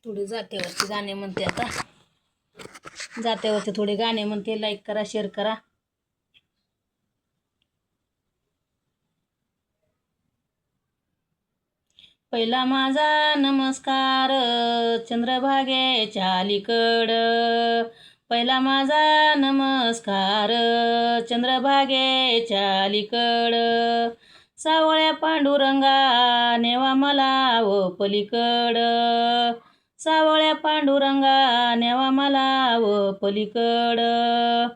थोडे जात्यावरती गाणे म्हणते आता. जात्यावरती थोडे गाणे म्हणते. लाईक करा, शेअर करा. पहिला माझा नमस्कार चंद्रभागेच्या अलीकडं. पहिला माझा नमस्कार चंद्रभागेच्या अलीकडं. सावळ्या पांडुरंगा नेवा मला व पलीकडं. सावळ्या पांडुरंगा नेवा मला व पलीकडं.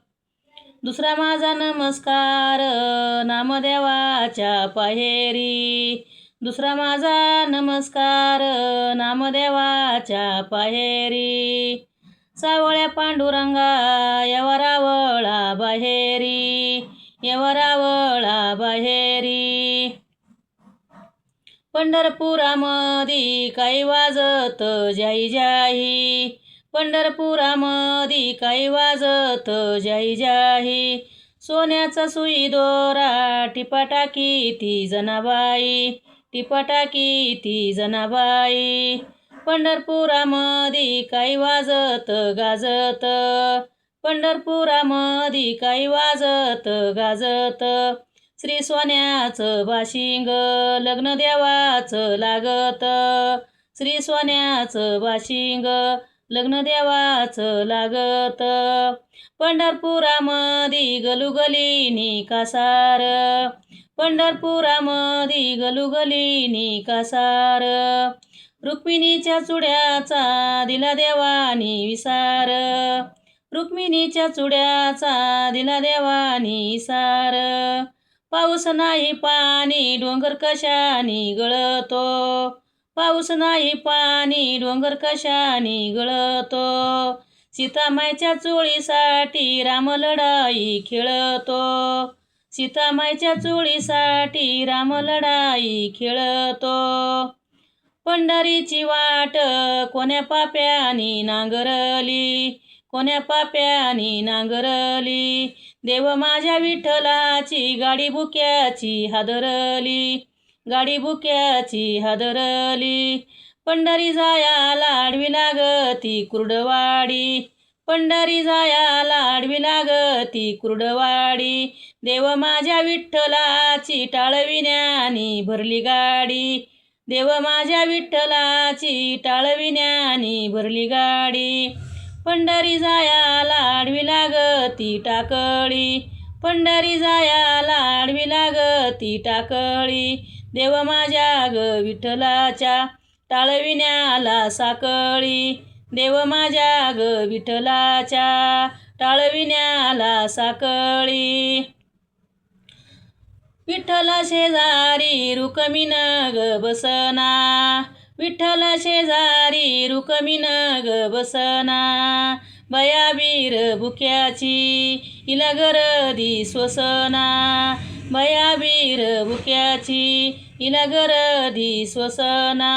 दुसरा माझा नमस्कार नामदेवाच्या पाहेरी. दुसरा माझा नमस्कार नामदेवाच्या पाहेरी. सावळ्या पांडुरंगा यवरावळा बाहेरी. यवरावळा बाहेरी. पंढरपुरामधी काही वाजत जाई जाई. पंढरपुरामधी काही वाजत जाई जाई. सोन्याचा सुई दोरा टिपाटाकी ती जनाबाई. टिपाटाकी ती जनाबाई. पंढरपुरामधी काही वाजत गाजत. पंढरपुरामधी काही वाजत गाजत. श्री सोन्याचं बाशिंग लग्न देवाचं लागत. श्री सोन्याचं बाशिंग लग्न देवाचं लागत. पंढरपुरामधी गलुगलीनी कासार. पंढरपुरामधी गलुगलीनी कासार. रुक्मिणीच्या चुड्याचा दिला देवानी विसार. रुक्मिणीच्या चुड्याचा दिला देवानी विसार. पाऊस नाही पाणी डोंगर कशानी गळतो. पाऊस नाही पाणी डोंगर कशानी गळतो. सीतामाईच्या चोळीसाठी राम लढाई खेळतो. सीतामाईच्या चोळीसाठी राम लढाई खेळतो. पंढरीची वाट कोण्या पाप्यानी नांगरली. कोण्या पाप्यानी नांगरली. देव माझ्या विठ्ठलाची गाडी बुक्याची हादरली. गाडी बुक्याची हादरली. पंढरी जायाला आडवी लागती कुर्डवाडी. पंढरी जायाला आडवी लागती कुर्डवाडी. देव माझ्या विठ्ठलाची टाळविण्यानी भरली गाडी. देव माझ्या विठ्ठलाची टाळविण्यानी भरली गाडी. पंढरी जायाला आडवी लागती टाकळी. पंढरी जायाला आडवी लागती टाकळी. देव माझ्या विठ्ठलाच्या टाळविण्याला साकळी. देव माझ्या विठ्ठलाच्या टाळविण्याला साकळी. विठ्ठल शेजारी रुक्मिण बसना. विठ्ठल शेजारी रुक्मिण बसना. बयाबीर बुक्याची हिला गरदी स्वसना. बयाबीर बुक्याची हिला गरदी स्वसना.